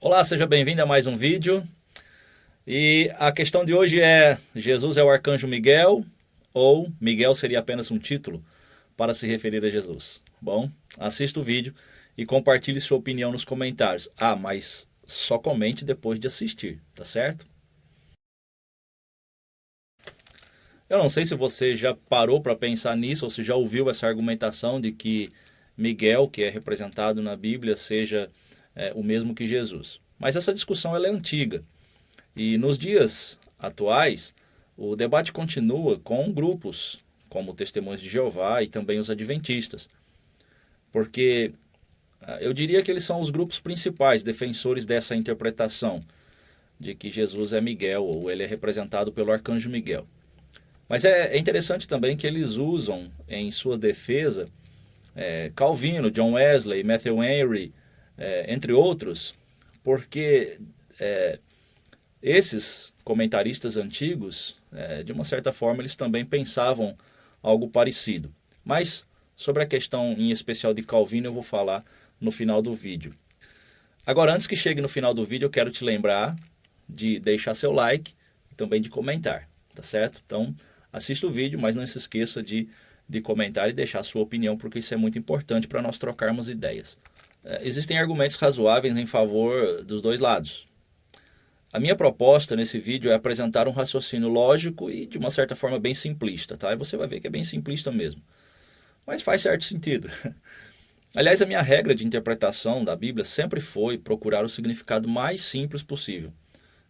Olá, seja bem-vindo a mais um vídeo. E a questão de hoje é: Jesus é o arcanjo Miguel ou Miguel seria apenas um título para se referir a Jesus? Bom, assista o vídeo e compartilhe sua opinião nos comentários. Mas só comente depois de assistir, tá certo? Eu não sei se você já parou para pensar nisso ou se já ouviu essa argumentação de que Miguel, que é representado na Bíblia, seja o mesmo que Jesus. Mas essa discussão ela é antiga. E nos dias atuais, o debate continua com grupos como Testemunhos de Jeová e também os Adventistas. Porque eu diria que eles são os grupos principais defensores dessa interpretação de que Jesus é Miguel ou ele é representado pelo arcanjo Miguel. Mas é interessante também que eles usam em sua defesa Calvino, John Wesley, Matthew Henry, entre outros, porque esses comentaristas antigos, de uma certa forma, eles também pensavam algo parecido. Mas sobre a questão em especial de Calvino eu vou falar no final do vídeo. Agora, antes que chegue no final do vídeo, eu quero te lembrar de deixar seu like e também de comentar, tá certo? Então, assista o vídeo, mas não se esqueça de comentar e deixar a sua opinião, porque isso é muito importante para nós trocarmos ideias. Existem argumentos razoáveis em favor dos dois lados. A minha proposta nesse vídeo é apresentar um raciocínio lógico e de uma certa forma bem simplista, tá? E você vai ver que é bem simplista mesmo. Mas faz certo sentido. Aliás, a minha regra de interpretação da Bíblia sempre foi procurar o significado mais simples possível,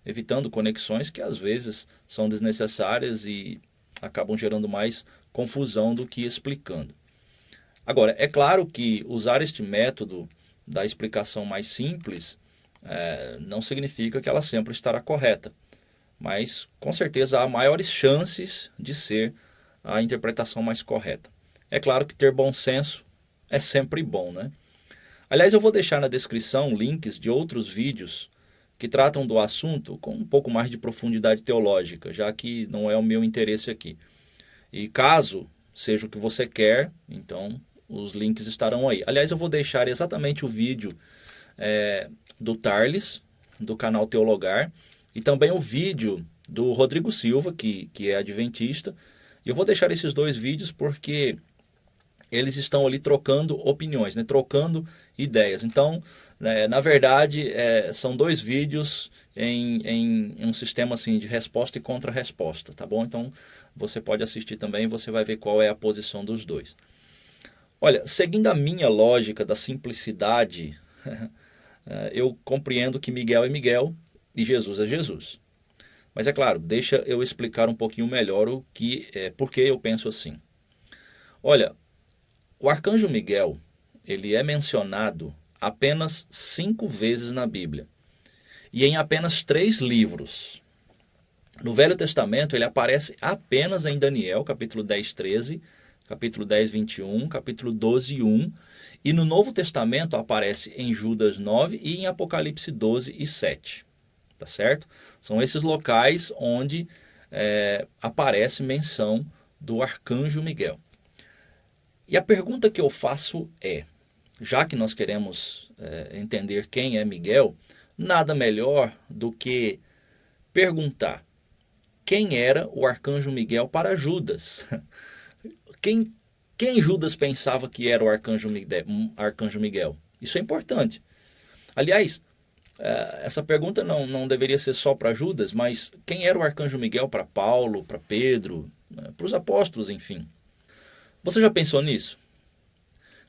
evitando conexões que às vezes são desnecessárias e acabam gerando mais confusão do que explicando. Agora, é claro que usar este método da explicação mais simples não significa que ela sempre estará correta, mas com certeza há maiores chances de ser a interpretação mais correta. É claro que ter bom senso é sempre bom, né? Aliás, eu vou deixar na descrição links de outros vídeos que tratam do assunto com um pouco mais de profundidade teológica, já que não é o meu interesse aqui. E caso seja o que você quer, então os links estarão aí. Aliás, eu vou deixar exatamente o vídeo do Tarles, do canal Teologar, e também o vídeo do Rodrigo Silva, que é adventista. E eu vou deixar esses dois vídeos porque eles estão ali trocando opiniões, né? Trocando ideias. Então, na verdade, são dois vídeos em um sistema assim, de resposta e contra-resposta, tá bom? Então, você pode assistir também e você vai ver qual é a posição dos dois. Olha, seguindo a minha lógica da simplicidade, eu compreendo que Miguel é Miguel e Jesus é Jesus. Mas é claro, deixa eu explicar um pouquinho melhor por que eu penso assim. Olha, o arcanjo Miguel, ele é mencionado apenas 5 vezes na Bíblia e em apenas 3 livros. No Velho Testamento ele aparece apenas em Daniel, capítulo 10, 13, capítulo 10, 21, capítulo 12, 1, e no Novo Testamento aparece em Judas 9 e em Apocalipse 12 e 7. Tá certo? São esses locais onde aparece menção do arcanjo Miguel. E a pergunta que eu faço é, já que nós queremos entender quem é Miguel, nada melhor do que perguntar quem era o arcanjo Miguel para Judas. Quem Judas pensava que era o arcanjo Miguel? Isso é importante. Aliás, essa pergunta não deveria ser só para Judas, mas quem era o arcanjo Miguel para Paulo, para Pedro, para os apóstolos, enfim. Você já pensou nisso?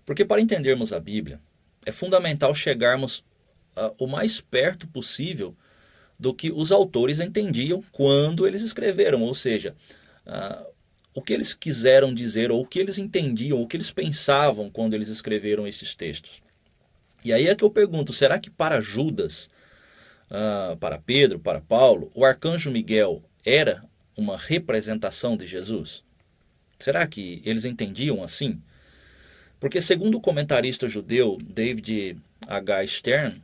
Porque para entendermos a Bíblia, é fundamental chegarmos o mais perto possível do que os autores entendiam quando eles escreveram, ou seja, o que eles quiseram dizer, ou o que eles entendiam, o que eles pensavam quando eles escreveram esses textos. E aí é que eu pergunto, será que para Judas, para Pedro, para Paulo, o arcanjo Miguel era uma representação de Jesus? Será que eles entendiam assim? Porque segundo o comentarista judeu David H. Stern,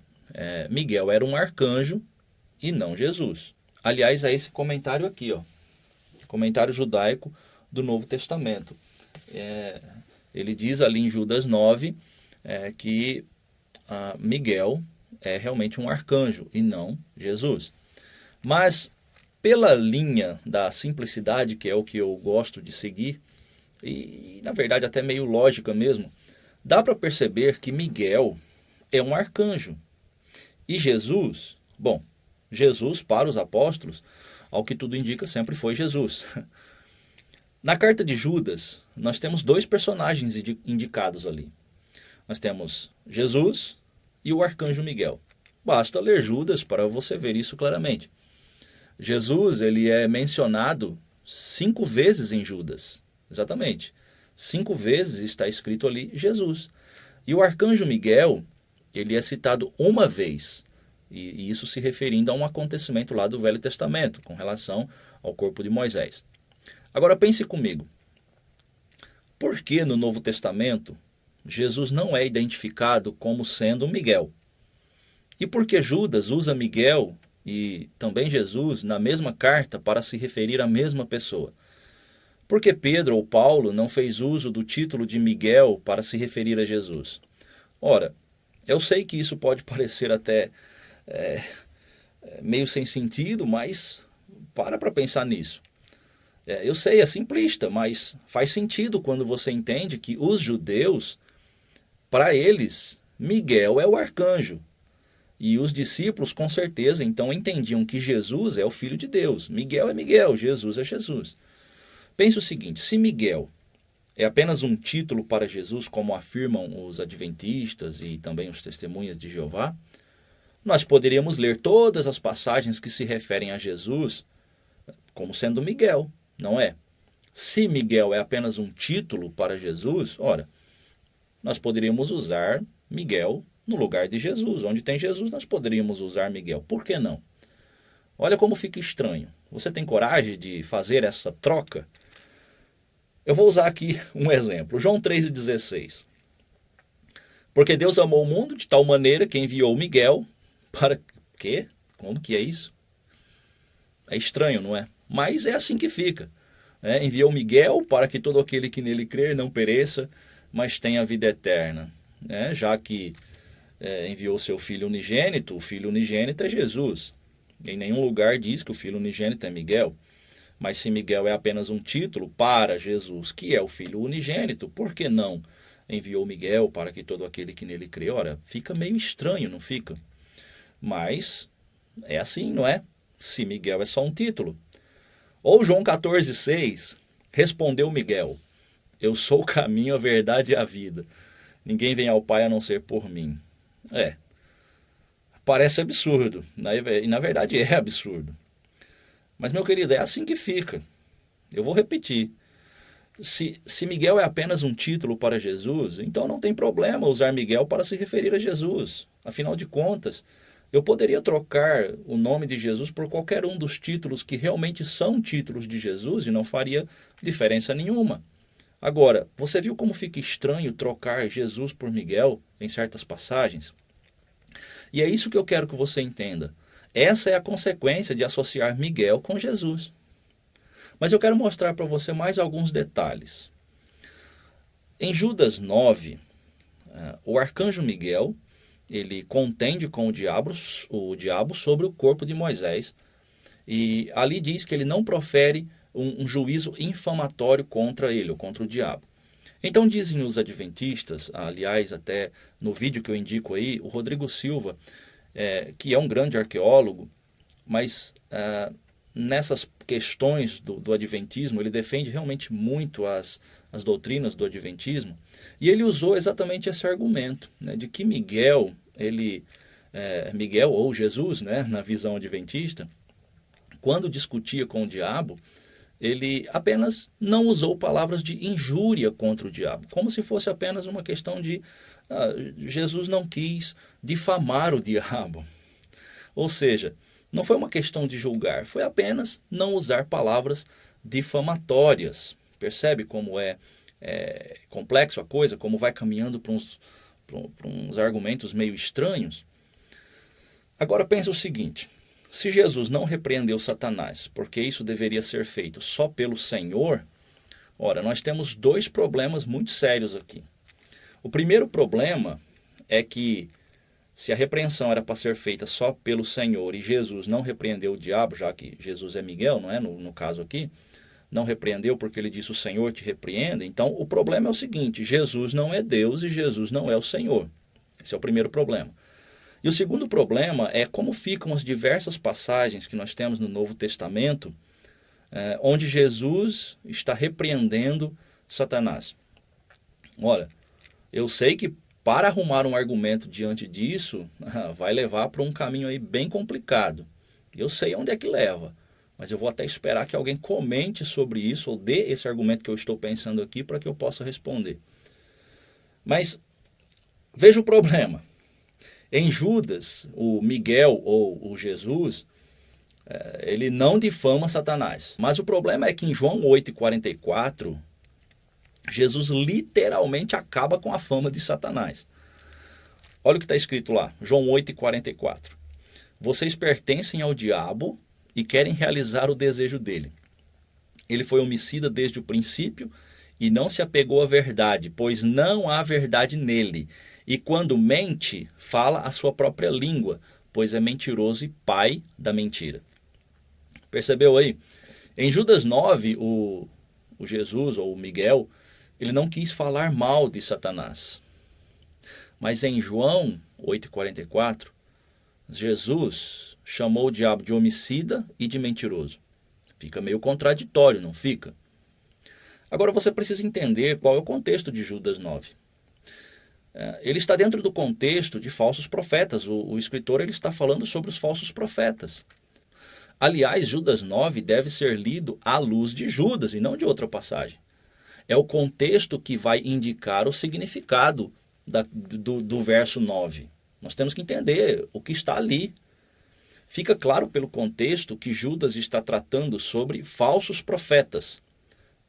Miguel era um arcanjo e não Jesus. Aliás, é esse comentário aqui, ó, comentário judaico do Novo Testamento. Ele diz ali em Judas 9 que Miguel é realmente um arcanjo e não Jesus. Mas pela linha da simplicidade, que é o que eu gosto de seguir, e na verdade até meio lógica mesmo, dá para perceber que Miguel é um arcanjo. E Jesus, bom, Jesus para os apóstolos, ao que tudo indica, sempre foi Jesus. Na carta de Judas, nós temos dois personagens indicados ali. Nós temos Jesus e o arcanjo Miguel. Basta ler Judas para você ver isso claramente. Jesus, ele é mencionado 5 vezes em Judas. Exatamente. 5 vezes está escrito ali Jesus. E o arcanjo Miguel, ele é citado uma vez. E isso se referindo a um acontecimento lá do Velho Testamento, com relação ao corpo de Moisés. Agora pense comigo. Por que no Novo Testamento Jesus não é identificado como sendo Miguel? E por que Judas usa Miguel e também Jesus na mesma carta para se referir à mesma pessoa? Por que Pedro ou Paulo não fez uso do título de Miguel para se referir a Jesus? Ora, eu sei que isso pode parecer até meio sem sentido, mas para pensar nisso. Eu sei, é simplista, mas faz sentido quando você entende que os judeus, para eles, Miguel é o arcanjo. E os discípulos, com certeza, então entendiam que Jesus é o Filho de Deus. Miguel é Miguel, Jesus é Jesus. Pense o seguinte, se Miguel é apenas um título para Jesus, como afirmam os adventistas e também os testemunhas de Jeová, nós poderíamos ler todas as passagens que se referem a Jesus como sendo Miguel, não é? Se Miguel é apenas um título para Jesus, ora, nós poderíamos usar Miguel no lugar de Jesus. Onde tem Jesus, nós poderíamos usar Miguel. Por que não? Olha como fica estranho. Você tem coragem de fazer essa troca? Eu vou usar aqui um exemplo. João 3,16. Porque Deus amou o mundo de tal maneira que enviou Miguel para... Quê? Como que é isso? É estranho, não é? Mas é assim que fica. Enviou Miguel para que todo aquele que nele crer não pereça, mas tenha vida eterna. Já que enviou seu Filho unigênito, o Filho unigênito é Jesus. Em nenhum lugar diz que o Filho unigênito é Miguel. Mas se Miguel é apenas um título para Jesus, que é o Filho unigênito, por que não enviou Miguel para que todo aquele que nele crê? Ora, fica meio estranho, não fica? Mas é assim, não é? Se Miguel é só um título. Ou João 14,6, respondeu Miguel, eu sou o caminho, a verdade e a vida. Ninguém vem ao Pai a não ser por mim. Parece absurdo, e na verdade é absurdo. Mas, meu querido, é assim que fica. Eu vou repetir. Se Miguel é apenas um título para Jesus, então não tem problema usar Miguel para se referir a Jesus. Afinal de contas, eu poderia trocar o nome de Jesus por qualquer um dos títulos que realmente são títulos de Jesus e não faria diferença nenhuma. Agora, você viu como fica estranho trocar Jesus por Miguel em certas passagens? E é isso que eu quero que você entenda. Essa é a consequência de associar Miguel com Jesus. Mas eu quero mostrar para você mais alguns detalhes. Em Judas 9, o arcanjo Miguel, ele contende com o diabo sobre o corpo de Moisés. E ali diz que ele não profere um juízo infamatório contra ele, ou contra o diabo. Então dizem os adventistas, aliás, até no vídeo que eu indico aí, o Rodrigo Silva, que é um grande arqueólogo, mas nessas questões do adventismo, ele defende realmente muito as doutrinas do adventismo, e ele usou exatamente esse argumento, de que Miguel ou Jesus, na visão adventista, quando discutia com o diabo, ele apenas não usou palavras de injúria contra o diabo, como se fosse apenas uma questão de Jesus não quis difamar o diabo. Ou seja, não foi uma questão de julgar, foi apenas não usar palavras difamatórias. Percebe como é complexo a coisa, como vai caminhando para uns argumentos meio estranhos? Agora pense o seguinte, se Jesus não repreendeu Satanás, porque isso deveria ser feito só pelo Senhor, ora, nós temos 2 problemas muito sérios aqui. O primeiro problema é que Se a repreensão era para ser feita só pelo Senhor e Jesus não repreendeu o diabo, já que Jesus é Miguel, não é? No caso aqui, não repreendeu porque ele disse o Senhor te repreenda. Então o problema é o seguinte: Jesus não é Deus e Jesus não é o Senhor. Esse é o primeiro problema. E o segundo problema é como ficam as diversas passagens que nós temos no Novo Testamento, onde Jesus está repreendendo Satanás. Olha, eu sei que para arrumar um argumento diante disso, vai levar para um caminho aí bem complicado. Eu sei onde é que leva, mas eu vou até esperar que alguém comente sobre isso ou dê esse argumento que eu estou pensando aqui para que eu possa responder. Mas veja o problema. Em Judas, o Miguel ou o Jesus, ele não difama Satanás. Mas o problema é que em João 8,44, Jesus literalmente acaba com a fama de Satanás. Olha o que está escrito lá, João 8,44. Vocês pertencem ao diabo e querem realizar o desejo dele. Ele foi homicida desde o princípio e não se apegou à verdade, pois não há verdade nele. E quando mente, fala a sua própria língua, pois é mentiroso e pai da mentira. Percebeu aí? Em Judas 9, o Jesus, ou o Miguel, ele não quis falar mal de Satanás. Mas em João 8,44, Jesus chamou o diabo de homicida e de mentiroso. Fica meio contraditório, não fica? Agora você precisa entender qual é o contexto de Judas 9. Ele está dentro do contexto de falsos profetas. O escritor ele está falando sobre os falsos profetas. Aliás, Judas 9 deve ser lido à luz de Judas e não de outra passagem. É o contexto que vai indicar o significado do verso 9. Nós temos que entender o que está ali. Fica claro pelo contexto que Judas está tratando sobre falsos profetas.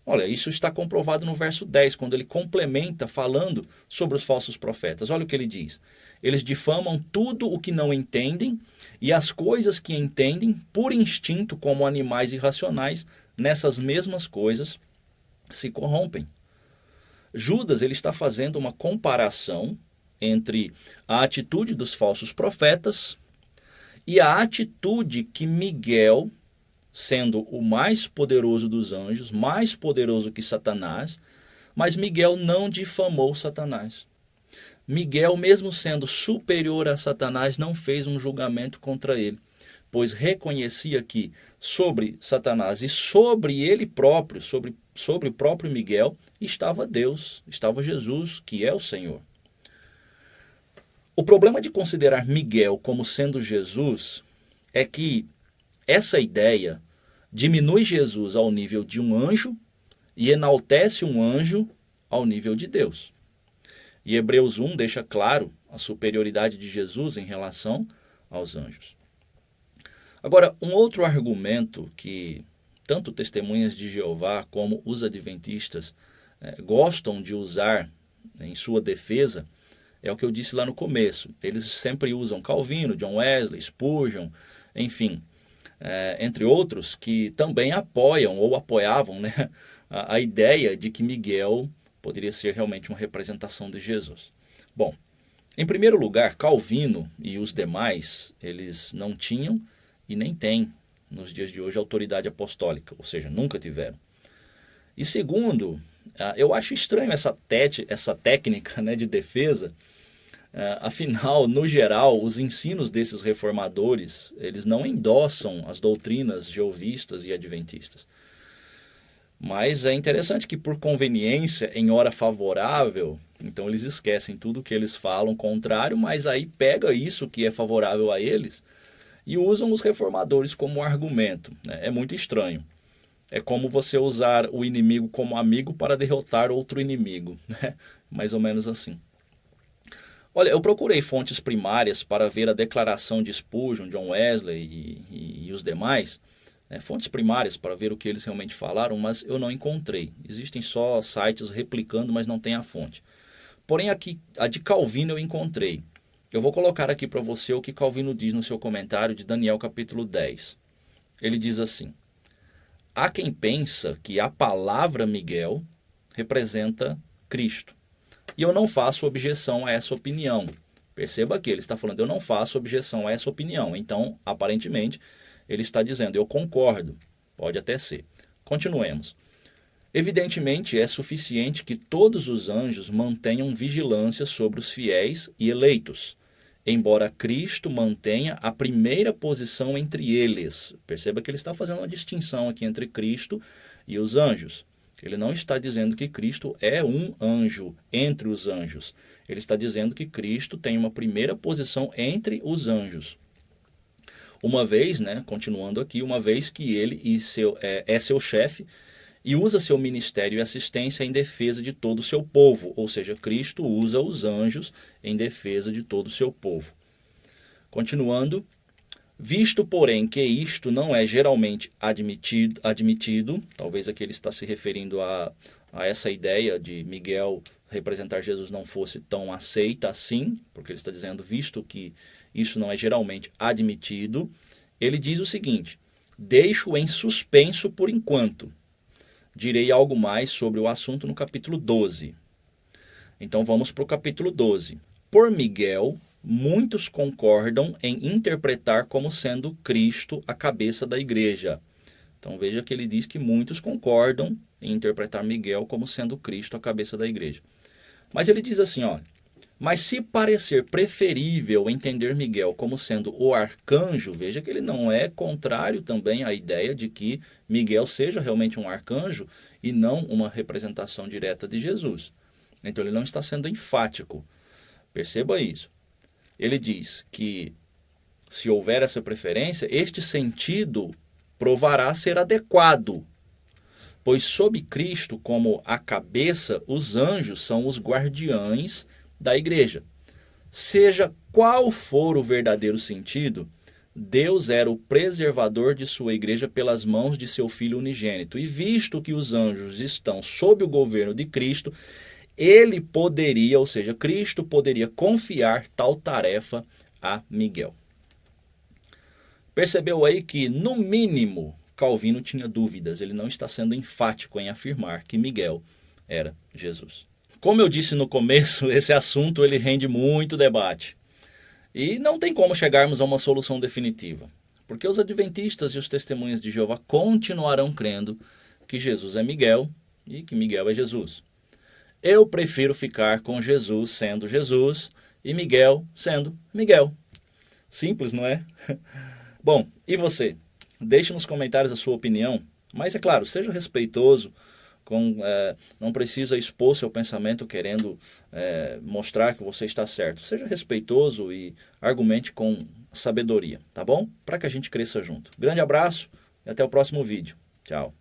Olha, isso está comprovado no verso 10, quando ele complementa falando sobre os falsos profetas. Olha o que ele diz. Eles difamam tudo o que não entendem e as coisas que entendem por instinto como animais irracionais, nessas mesmas coisas se corrompem. Judas ele está fazendo uma comparação entre a atitude dos falsos profetas e a atitude que Miguel, sendo o mais poderoso dos anjos, mais poderoso que Satanás, mas Miguel não difamou Satanás. Miguel, mesmo sendo superior a Satanás, não fez um julgamento contra ele, pois reconhecia que sobre Satanás e sobre ele próprio, sobre o próprio Miguel, estava Deus, estava Jesus, que é o Senhor. O problema de considerar Miguel como sendo Jesus é que essa ideia diminui Jesus ao nível de um anjo e enaltece um anjo ao nível de Deus. E Hebreus 1 deixa claro a superioridade de Jesus em relação aos anjos. Agora, um outro argumento que tanto testemunhas de Jeová como os adventistas gostam de usar em sua defesa é o que eu disse lá no começo. Eles sempre usam Calvino, John Wesley, Spurgeon, enfim, entre outros, que também apoiam ou apoiavam, né, a ideia de que Miguel poderia ser realmente uma representação de Jesus. Bom, em primeiro lugar, Calvino e os demais, eles não tinham e nem têm, nos dias de hoje, autoridade apostólica, ou seja, nunca tiveram. E segundo, eu acho estranho essa técnica, né, de defesa. Afinal, no geral, os ensinos desses reformadores, eles não endossam as doutrinas jeovistas e adventistas. Mas é interessante que, por conveniência, em hora favorável, então eles esquecem tudo que eles falam contrário, mas aí pega isso que é favorável a eles e usam os reformadores como argumento. Né? É muito estranho. É como você usar o inimigo como amigo para derrotar outro inimigo. Né? Mais ou menos assim. Olha, eu procurei fontes primárias para ver a declaração de Spurgeon, John Wesley e os demais, né, fontes primárias para ver o que eles realmente falaram, mas eu não encontrei. Existem só sites replicando, mas não tem a fonte. Porém, aqui, a de Calvino eu encontrei. Eu vou colocar aqui para você o que Calvino diz no seu comentário de Daniel capítulo 10. Ele diz assim: há quem pensa que a palavra Miguel representa Cristo. E eu não faço objeção a essa opinião, Perceba que ele está falando, eu não faço objeção a essa opinião. Então, aparentemente, ele está dizendo, eu concordo. Pode até ser. Continuemos. Evidentemente, é suficiente que todos os anjos mantenham vigilância sobre os fiéis e eleitos, embora Cristo mantenha a primeira posição entre eles. Perceba que ele está fazendo uma distinção aqui entre Cristo e os anjos. Ele não está dizendo que Cristo é um anjo entre os anjos. Ele está dizendo que Cristo tem uma primeira posição entre os anjos. Uma vez, continuando aqui, uma vez que ele é seu chefe e usa seu ministério e assistência em defesa de todo o seu povo. Ou seja, Cristo usa os anjos em defesa de todo o seu povo. Continuando. Visto, porém, que isto não é geralmente admitido, talvez aqui ele está se referindo a essa ideia de Miguel representar Jesus não fosse tão aceita assim, porque ele está dizendo, visto que isso não é geralmente admitido, ele diz o seguinte, deixo em suspenso por enquanto. Direi algo mais sobre o assunto no capítulo 12. Então vamos para o capítulo 12. Por Miguel, muitos concordam em interpretar como sendo Cristo a cabeça da igreja. Então veja que ele diz que muitos concordam em interpretar Miguel como sendo Cristo a cabeça da igreja. Mas ele diz assim, mas se parecer preferível entender Miguel como sendo o arcanjo, veja que ele não é contrário também à ideia de que Miguel seja realmente um arcanjo e não uma representação direta de Jesus. Então ele não está sendo enfático. Perceba isso. Ele diz que, se houver essa preferência, este sentido provará ser adequado, pois sob Cristo como a cabeça, os anjos são os guardiães da igreja. Seja qual for o verdadeiro sentido, Deus era o preservador de sua igreja pelas mãos de seu Filho unigênito. E visto que os anjos estão sob o governo de Cristo, ele poderia, ou seja, Cristo poderia confiar tal tarefa a Miguel. Percebeu aí que, no mínimo, Calvino tinha dúvidas. Ele não está sendo enfático em afirmar que Miguel era Jesus. Como eu disse no começo, esse assunto ele rende muito debate. E não tem como chegarmos a uma solução definitiva. Porque os adventistas e os testemunhas de Jeová continuarão crendo que Jesus é Miguel e que Miguel é Jesus. Eu prefiro ficar com Jesus sendo Jesus e Miguel sendo Miguel. Simples, não é? Bom, e você? Deixe nos comentários a sua opinião, mas é claro, seja respeitoso, não precisa expor seu pensamento querendo mostrar que você está certo. Seja respeitoso e argumente com sabedoria, tá bom? Para que a gente cresça junto. Grande abraço e até o próximo vídeo. Tchau.